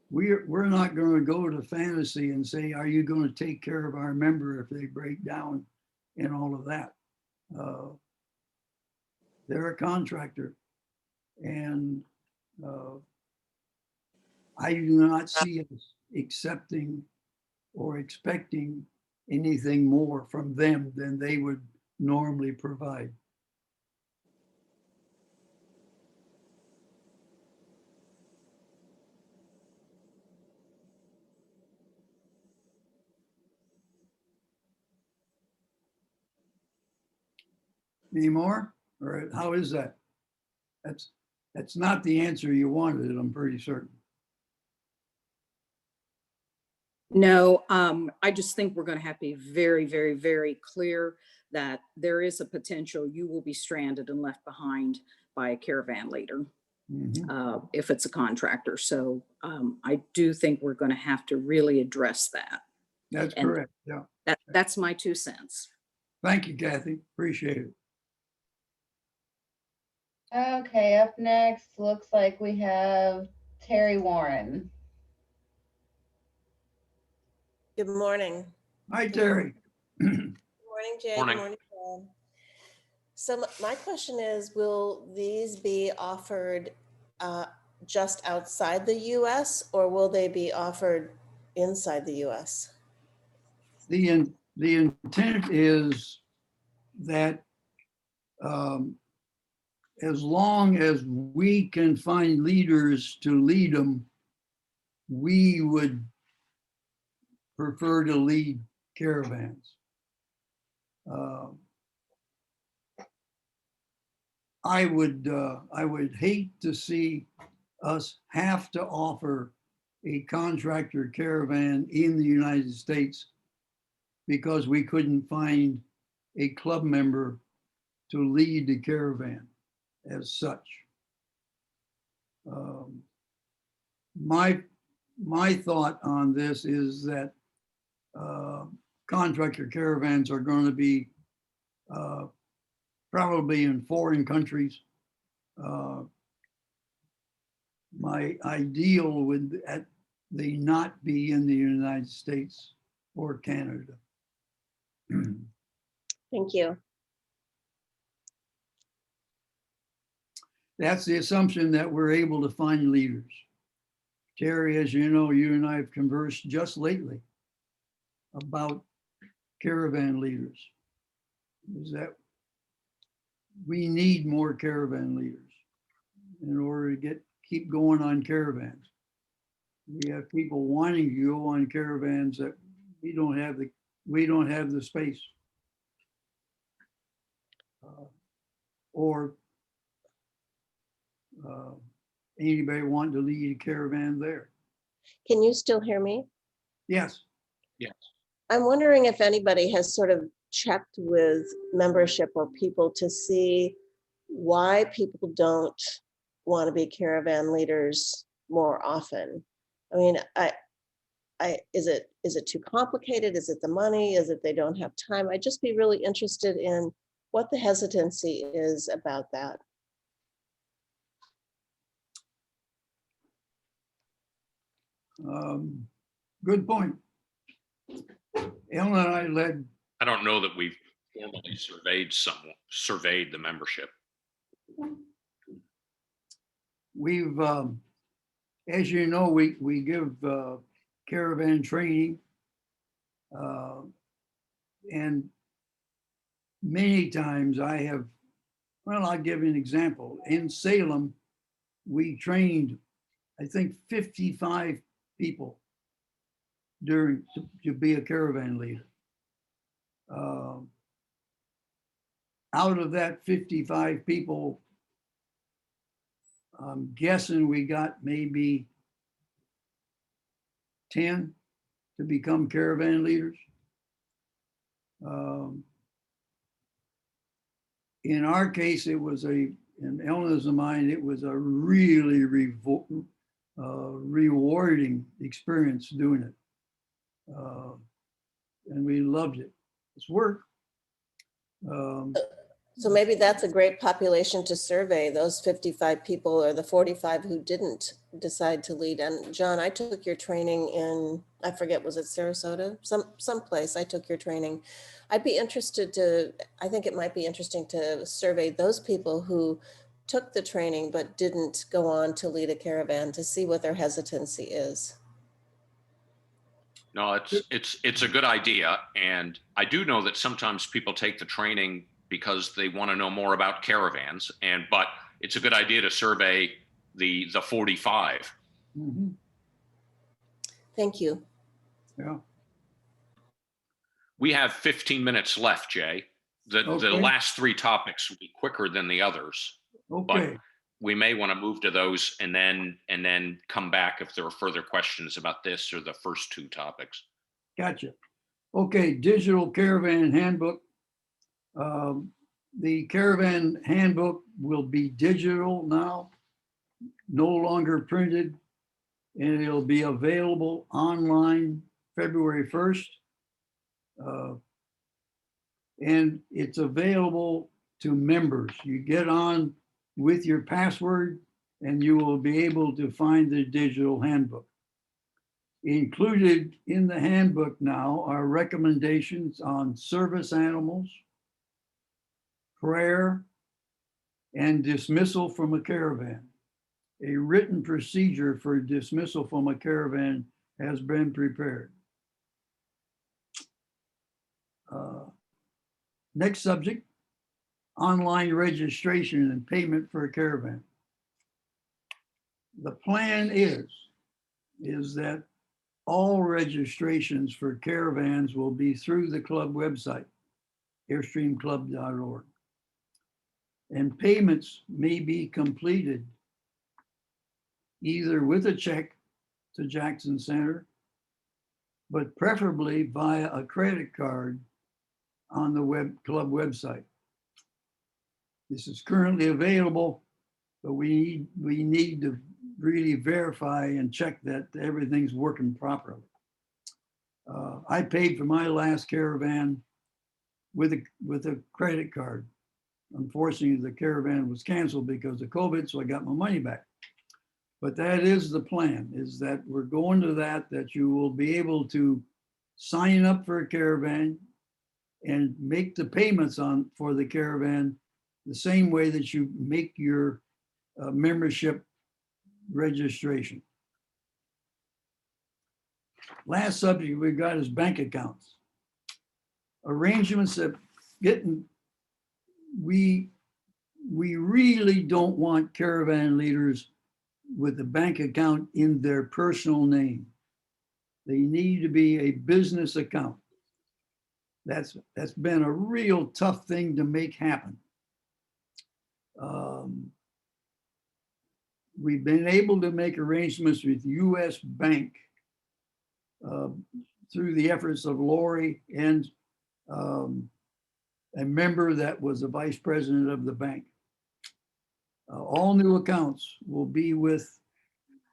we're not going to go to Fantasy and say, are you going to take care of our member if they break down and all of that? They're a contractor, and I do not see us accepting or expecting anything more from them than they would normally provide. Any more? Or how is that? That's not the answer you wanted, I'm pretty certain.
No, I just think we're going to have to be very, very, very clear that there is a potential you will be stranded and left behind by a caravan leader if it's a contractor. So I do think we're going to have to really address that.
That's
And
correct. Yeah.
That's my 2 cents.
Thank you, Kathy. Appreciate it.
Okay, up next, looks like we have Terry Warren.
Good morning.
Hi, Terry.
Good morning, Jay.
Morning.
Good morning, John. So my question is, will these be offered just outside the US, or will they be offered inside the US?
The intent is that as long as we can find leaders to lead them, we would prefer to lead caravans. I would hate to see us have to offer a contractor caravan in the United States because we couldn't find a club member to lead the caravan as such. My thought on this is that contractor caravans are going to be probably in foreign countries. My ideal would that they not be in the United States or Canada.
Thank you.
That's the assumption that we're able to find leaders. Terry, as you know, you and I have conversed just lately about caravan leaders. Is that we need more caravan leaders in order to keep going on caravans. We have people wanting to go on caravans that we don't have the space. Or anybody wanting to lead a caravan there.
Can you still hear me?
Yes.
Yes.
I'm wondering if anybody has sort of checked with membership or people to see why people don't want to be caravan leaders more often. I mean, is it too complicated? Is it the money? Is it they don't have time? I'd just be really interested in what the hesitancy is about that.
Good point. Ellen and I led.
I don't know that we've formally surveyed the membership.
We've, as you know, we give caravan training, and many times I'll give you an example. In Salem, we trained, I think, 55 people to be a caravan leader. Out of that 55 people, I'm guessing we got maybe 10 to become caravan leaders. In our case, it was in Eleanor's mind, it was a really rewarding experience doing it. And we loved it. It's work.
So maybe that's a great population to survey, those 55 people or the 45 who didn't decide to lead. And John, I took your training in, I forget, was it Sarasota? Someplace I took your training. I'd be interested to, I think it might be interesting to survey those people who took the training but didn't go on to lead a caravan to see what their hesitancy is.
No, it's a good idea. And I do know that sometimes people take the training because they want to know more about caravans, but it's a good idea to survey the 45.
Mhm.
Thank you.
Yeah.
We have 15 minutes left, Jay. The
Okay.
last three topics will be quicker than the others, but
Okay.
we may want to move to those and then come back if there are further questions about this or the first two topics.
Gotcha. Okay, digital caravan handbook. The caravan handbook will be digital now, no longer printed, and it'll be available online February 1st. And it's available to members. You get on with your password and you will be able to find the digital handbook. Included in the handbook now are recommendations on service animals, prayer, and dismissal from a caravan. A written procedure for dismissal from a caravan has been prepared. Next subject, online registration and payment for a caravan. The plan is that all registrations for caravans will be through the club website, airstreamclub.org. And payments may be completed either with a check to Jackson Center, but preferably via a credit card on the club website. This is currently available, but we need to really verify and check that everything's working properly. I paid for my last caravan with a credit card. Unfortunately, the caravan was canceled because of COVID, so I got my money back. But that is the plan, is that we're going to that you will be able to sign up for a caravan and make the payments for the caravan the same way that you make your membership registration. Last subject we've got is bank accounts. Arrangements that we really don't want caravan leaders with a bank account in their personal name. They need to be a business account. That's been a real tough thing to make happen. We've been able to make arrangements with US Bank through the efforts of Lori and a member that was the vice president of the bank. All new accounts will be with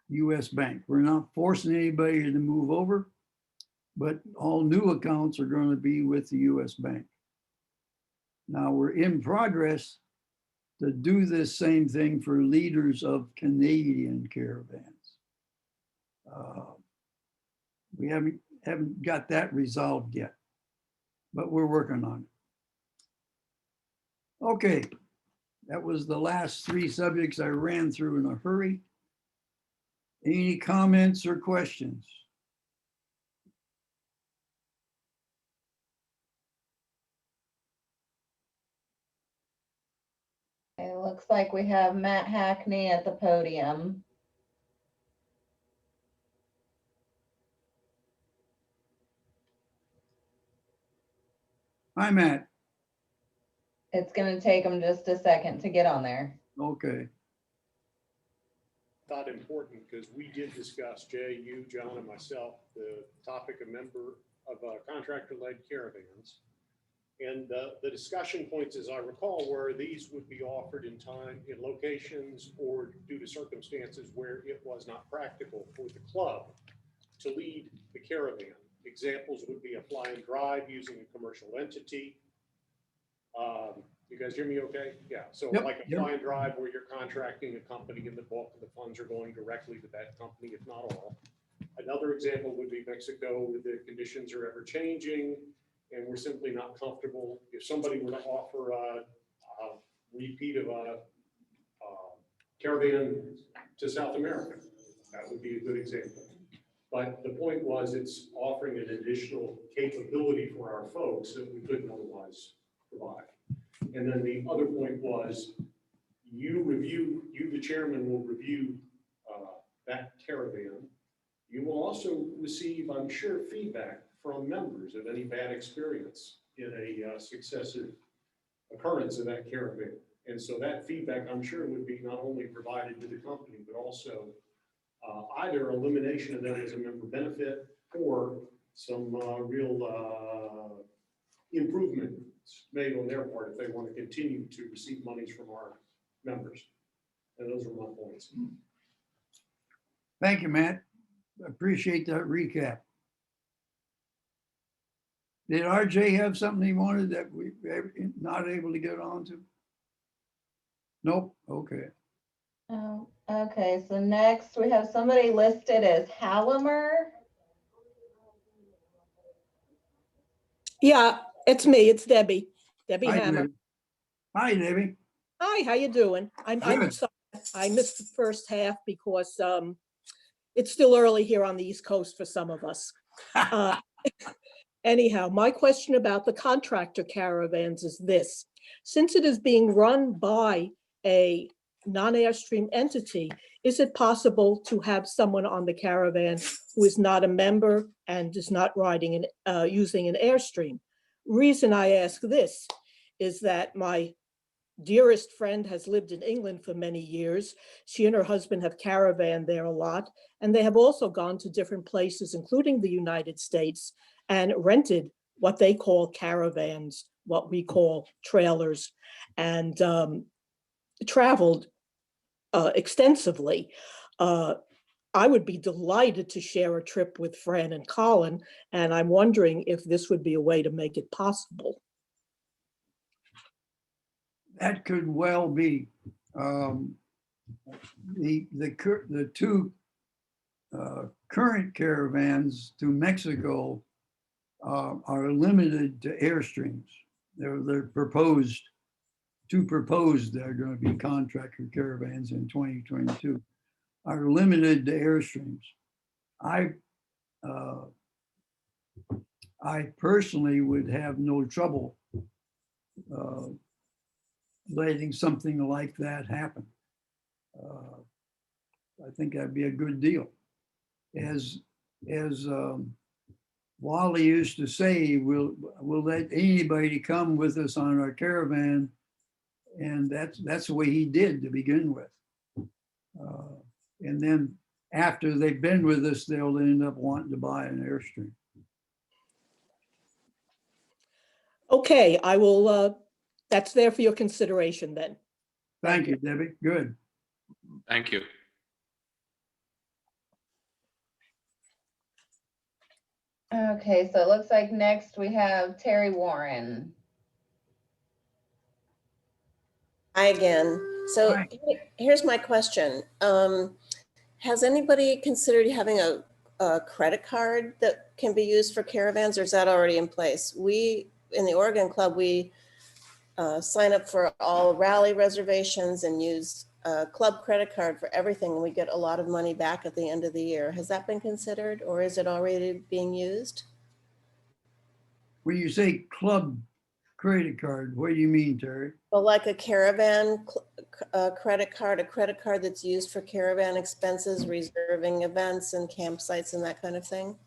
US Bank. We're not forcing anybody to move over, but all new accounts are going to be with the US Bank. Now we're in progress to do this same thing for leaders of Canadian caravans. We haven't got that resolved yet, but we're working on it. Okay, that was the last three subjects I ran through in a hurry. Any comments or questions?
It looks like we have Matt Hackney at the podium.
Hi, Matt.
It's going to take him just a second to get on there.
Okay.
thought important because we did discuss, Jay, you, John, and myself, the topic of contractor-led caravans. And the discussion points, as I recall, were these would be offered in time, in locations, or due to circumstances where it was not practical for the club to lead the caravan. Examples would be a fly and drive using a commercial entity. You guys hear me okay? Yeah, so
Yep,
like a
yep.
fly and drive where you're contracting a company and the bulk of the funds are going directly to that company, if not all. Another example would be Mexico, the conditions are ever changing and we're simply not comfortable. If somebody were to offer a repeat of a caravan to South America, that would be a good example. But the point was it's offering an additional capability for our folks that we couldn't otherwise provide. And then the other point was you, the chairman, will review that caravan. You will also receive, I'm sure, feedback from members of any bad experience in a successive occurrence of that caravan. And so that feedback, I'm sure, would be not only provided to the company, but also either elimination of them as a member benefit or some real improvements made on their part if they want to continue to receive monies from our members. And those are my points.
Thank you, Matt. Appreciate that recap. Did RJ have something he wanted that we were not able to get on to? Nope, okay.
Oh, okay, so next we have somebody listed as Halamer.
Yeah, it's me. It's Debbie. Debbie
Hi,
Hammer.
Debbie. Hi, Debbie.
Hi, how you doing? I'm
Good.
sorry. I missed the first half because it's still early here on the East Coast for some of us. Anyhow, my question about the contractor caravans is this. Since it is being run by a non-Airstream entity, is it possible to have someone on the caravan who is not a member and is not riding using an Airstream? Reason I ask this is that my dearest friend has lived in England for many years. She and her husband have caravan there a lot, and they have also gone to different places, including the United States, and rented what they call caravans, what we call trailers, and traveled extensively. I would be delighted to share a trip with Fran and Colin, and I'm wondering if this would be a way to make it possible.
That could well be. The two current caravans to Mexico are limited to Airstreams. They're proposed, they're going to be contractor caravans in 2022, are limited to Airstreams. I personally would have no trouble letting something like that happen. I think that'd be a good deal. As Wally used to say, we'll let anybody come with us on our caravan, and that's the way he did to begin with. And then after they've been with us, they'll end up wanting to buy an Airstream.
Okay, I will, that's there for your consideration then.
Thank you, Debbie. Good.
Thank you.
Okay, so it looks like next we have Terry Warren.
Hi again. So
Hi.
here's my question. Has anybody considered having a credit card that can be used for caravans, or is that already in place? We, in the Oregon Club, we sign up for all rally reservations and use a club credit card for everything. And we get a lot of money back at the end of the year. Has that been considered, or is it already being used?
When you say club credit card, what do you mean, Terry?
Well, like a caravan credit card, a credit card that's used for caravan expenses, reserving events and campsites and that kind of thing.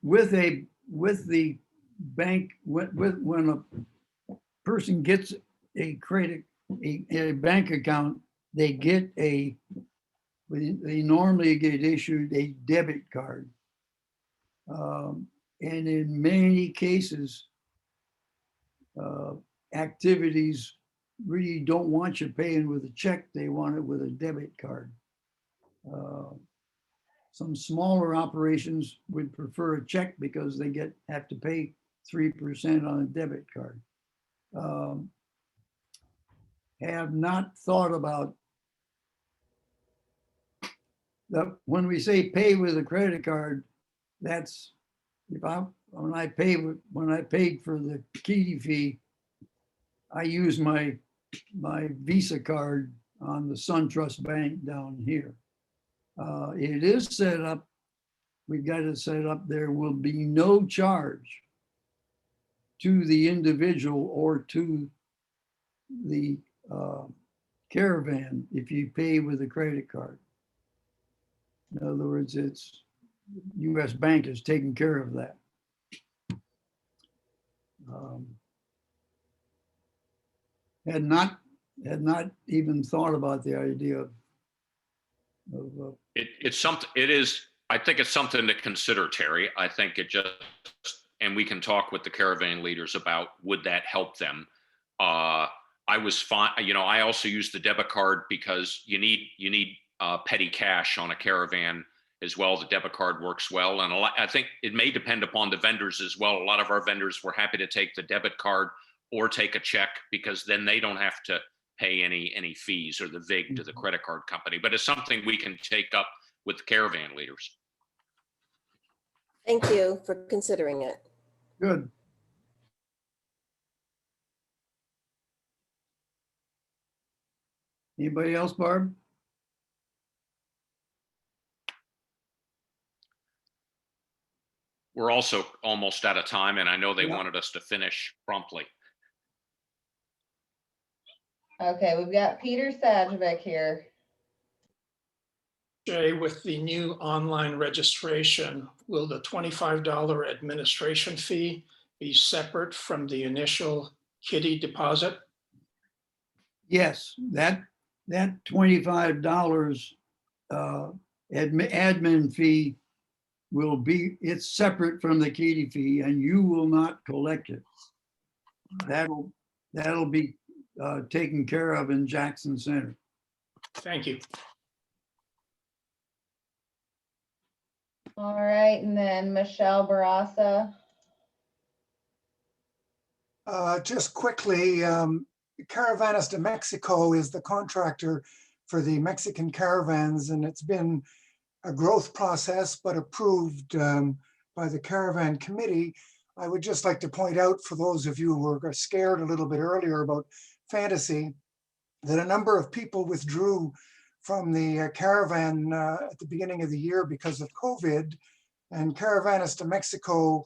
With the bank, when a person gets a a bank account, they get they normally get issued a debit card. And in many cases, activities really don't want you paying with a check, they want it with a debit card. Some smaller operations would prefer a check because they have to pay 3% on a debit card. Have not thought about that. When we say pay with a credit card, that's when I paid for the kitty fee, I use my Visa card on the SunTrust Bank down here. It is set up, we've got it set up, there will be no charge to the individual or to the caravan if you pay with a credit card. In other words, it's US Bank is taking care of that. Had not even thought about the idea of
It's something, I think it's something to consider, Terry. I think it just, and we can talk with the caravan leaders about, would that help them? I was fine, I also use the debit card because you need petty cash on a caravan as well. The debit card works well. And I think it may depend upon the vendors as well. A lot of our vendors were happy to take the debit card or take a check because then they don't have to pay any fees or the VIG to the credit card company. But it's something we can take up with the caravan leaders.
Thank you for considering it.
good. Anybody else, Barb?
We're also almost out of time, and I know they
Yeah.
wanted us to finish promptly.
Okay, we've got Peter Sajovic here.
Jay, with the new online registration, will the $25 administration fee be separate from the initial kitty deposit?
Yes, that $25 admin fee it's separate from the kitty fee, and you will not collect it. That'll be taken care of in Jackson Center.
Thank you.
All right, and then Michelle Barassa.
Just quickly, Caravanas de Mexico is the contractor for the Mexican caravans, and it's been a growth process, but approved by the Caravan Committee. I would just like to point out for those of you who were scared a little bit earlier about fantasy, that a number of people withdrew from the caravan at the beginning of the year because of COVID, and Caravanas de Mexico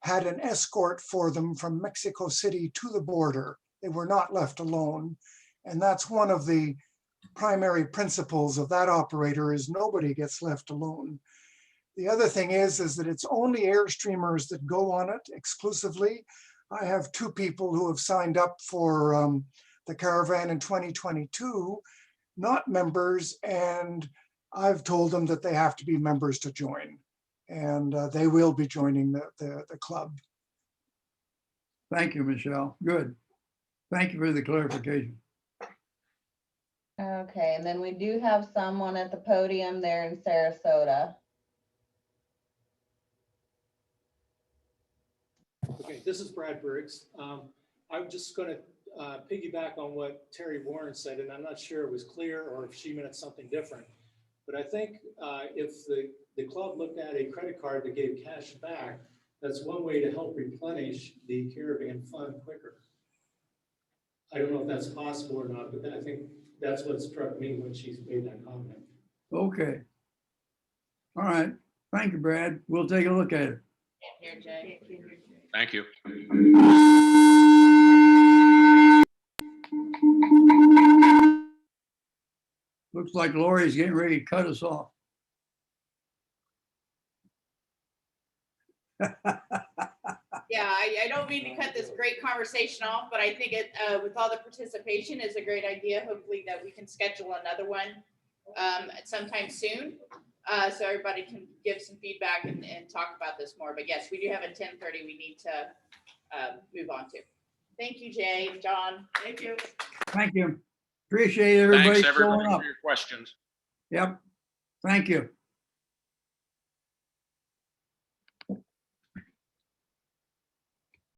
had an escort for them from Mexico City to the border. They were not left alone. And that's one of the primary principles of that operator, is nobody gets left alone. The other thing is that it's only Airstreamers that go on it exclusively. I have 2 people who have signed up for the caravan in 2022, not members, and I've told them that they have to be members to join. And they will be joining the club.
Thank you, Michelle. Good. Thank you for the clarification.
Okay, and then we do have someone at the podium there in Sarasota.
Okay, this is Brad Briggs. I'm just going to piggyback on what Terry Warren said, and I'm not sure it was clear or if she meant something different. But I think if the club looked at a credit card that gave cash back, that's one way to help replenish the caravan fund quicker. I don't know if that's possible or not, but I think that's what struck me when she made that comment.
Okay. All right. Thank you, Brad. We'll take a look at it.
Here, Jay.
Thank you.
Looks like Lori's getting ready to cut us off.
Yeah, I don't mean to cut this great conversation off, but I think it, with all the participation is a great idea. Hopefully that we can schedule another one at sometime soon. So everybody can give some feedback and talk about this more. But yes, we do have a 10:30 we need to move on to. Thank you, Jay and John. Thank you.
Thank you. Appreciate everybody
Thanks, everybody,
showing up.
for your questions.
Yep. Thank you.